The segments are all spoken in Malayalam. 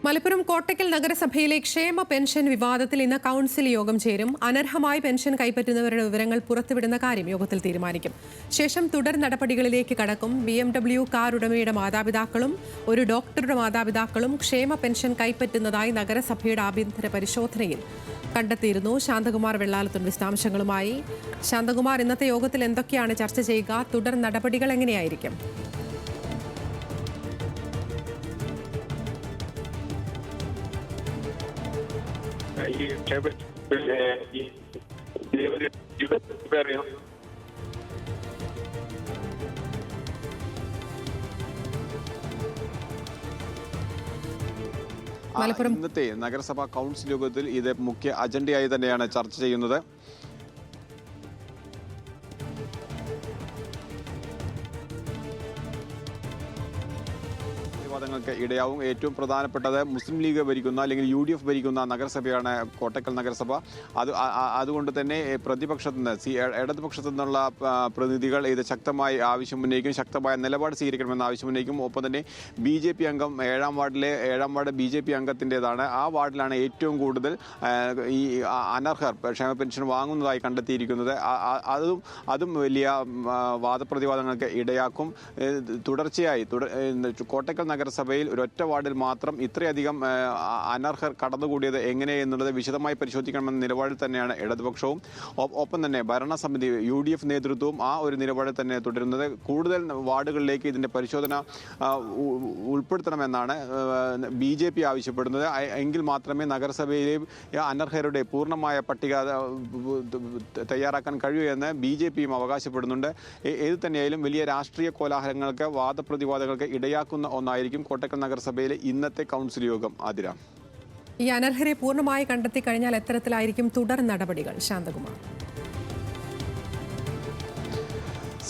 മലപ്പുറം കോട്ടക്കൽ നഗരസഭയിലെ ക്ഷേമ പെൻഷൻ വിവാദത്തിൽ ഇന്ന് കൗൺസിൽ യോഗം ചേരും. അനർഹമായി പെൻഷൻ കൈപ്പറ്റുന്നവരുടെ വിവരങ്ങൾ പുറത്തുവിടുന്ന കാര്യം യോഗത്തിൽ തീരുമാനിക്കും. ശേഷം തുടർ നടപടികളിലേക്ക് കടക്കും. BMW കാർ ഉടമയുടെ മാതാപിതാക്കളും ഒരു ഡോക്ടറുടെ മാതാപിതാക്കളും ക്ഷേമ പെൻഷൻ കൈപ്പറ്റുന്നതായി നഗരസഭയുടെ ആഭ്യന്തര പരിശോധനയിൽ കണ്ടെത്തിയിരുന്നു. ശാന്തകുമാർ വെള്ളാലത്തുണ്ട് വിശദാംശങ്ങളുമായി. ശാന്തകുമാർ, ഇന്നത്തെ യോഗത്തിൽ എന്തൊക്കെയാണ് ചർച്ച ചെയ്യുക? തുടർ നടപടികൾ എങ്ങനെയായിരിക്കും? ഇന്നത്തെ നഗരസഭാ കൗൺസിൽ യോഗത്തിൽ ഇത് മുഖ്യ അജണ്ടയായി തന്നെയാണ് ചർച്ച ചെയ്യുന്നത്. വിവാദങ്ങൾക്ക് ഇടയാവും. ഏറ്റവും പ്രധാനപ്പെട്ടത് മുസ്ലിം ലീഗ് ഭരിക്കുന്ന അല്ലെങ്കിൽ UDF ഭരിക്കുന്ന നഗരസഭയാണ് കോട്ടക്കൽ നഗരസഭ. അതുകൊണ്ട് തന്നെ പ്രതിപക്ഷത്തു നിന്ന് ഇടതുപക്ഷത്തു നിന്നുള്ള പ്രതിനിധികൾ ഇത് ശക്തമായി ആവശ്യം ഉന്നയിക്കും, ശക്തമായ നിലപാട് സ്വീകരിക്കണമെന്ന് ആവശ്യം ഉന്നയിക്കും. ഒപ്പം തന്നെ BJP അംഗം 7ാം വാർഡ് BJP അംഗത്തിൻ്റെതാണ്. ആ വാർഡിലാണ് ഏറ്റവും കൂടുതൽ ഈ അനർഹർ ക്ഷേമ പെൻഷൻ വാങ്ങുന്നതായി കണ്ടെത്തിയിരിക്കുന്നത്. അതും വലിയ വാദപ്രതിവാദങ്ങൾക്ക് ഇടയാക്കും. തുടർച്ചയായി കോട്ടക്കൽ നഗരസഭയിൽ ഒരൊറ്റ വാർഡിൽ മാത്രം ഇത്രയധികം അനർഹർ കടന്നുകൂടിയത് എങ്ങനെ എന്നുള്ളത് വിശദമായി പരിശോധിക്കണമെന്ന നിലപാടിൽ തന്നെയാണ് ഇടതുപക്ഷവും. ഒപ്പം തന്നെ ഭരണസമിതി UDF നേതൃത്വവും ആ ഒരു നിലപാടിൽ തന്നെ തുടരുന്നത്. കൂടുതൽ വാർഡുകളിലേക്ക് ഇതിൻ്റെ പരിശോധന ഉൾപ്പെടുത്തണമെന്നാണ് BJP ആവശ്യപ്പെടുന്നത്. എങ്കിൽ മാത്രമേ നഗരസഭയിലെ അനർഹരുടെ പൂർണ്ണമായ പട്ടിക തയ്യാറാക്കാൻ കഴിയൂ എന്ന് BJPയും അവകാശപ്പെടുന്നുണ്ട്. ഏത് തന്നെയായാലും വലിയ രാഷ്ട്രീയ കോലാഹലങ്ങൾക്ക് വാദപ്രതിവാദങ്ങൾക്ക് ഇടയാക്കുന്ന ഒന്നായിരിക്കും കോട്ടക്കൽ നഗരസഭയിലെ ഇന്നത്തെ കൗൺസിൽ യോഗം. ആതിര, ഈ അനർഹരെ പൂർണ്ണമായി കണ്ടെത്തി കഴിഞ്ഞാൽ എത്തരത്തിലായിരിക്കും തുടർ നടപടികൾ? ശാന്തകുമാർ,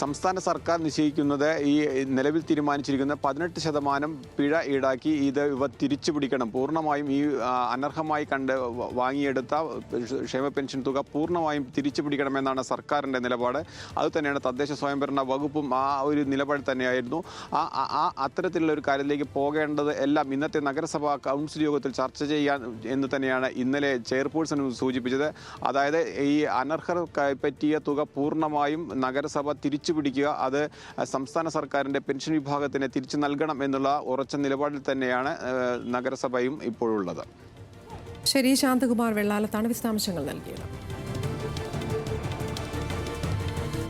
സംസ്ഥാന സർക്കാർ നിശ്ചയിക്കുന്നത് ഈ നിലവിൽ തീരുമാനിച്ചിരിക്കുന്ന 18% പിഴ ഈടാക്കി ഇവ തിരിച്ചു പിടിക്കണം. പൂർണ്ണമായും ഈ അനർഹമായി വാങ്ങിയെടുത്ത ക്ഷേമ പെൻഷൻ തുക പൂർണ്ണമായും തിരിച്ചു പിടിക്കണമെന്നാണ് സർക്കാരിൻ്റെ നിലപാട്. അതുതന്നെയാണ് തദ്ദേശ സ്വയംഭരണ വകുപ്പും ആ ഒരു നിലപാട് തന്നെയായിരുന്നു. അത്തരത്തിലുള്ള ഒരു കാര്യത്തിലേക്ക് പോകേണ്ടത് എല്ലാം ഇന്നത്തെ നഗരസഭാ കൗൺസിൽ യോഗത്തിൽ ചർച്ച ചെയ്യാൻ എന്ന് തന്നെയാണ് ഇന്നലെ ചെയർപേഴ്സൺ സൂചിപ്പിച്ചത്. അതായത് ഈ അനർഹർ കൈപ്പറ്റിയ തുക പൂർണ്ണമായും നഗരസഭ തിരിച്ചു പിടിക്കുക, അത് സംസ്ഥാന സർക്കാരിൻ്റെ പെൻഷൻ വിഭാഗത്തിന് തിരിച്ചു നൽകണം എന്നുള്ള ഉറച്ച നിലപാടിൽ തന്നെയാണ് നഗരസഭയും ഇപ്പോഴുള്ളത്. ശരി, ശാന്തകുമാർ വെള്ളാലത്താണ് വിശദാംശങ്ങൾ നൽകിയത്.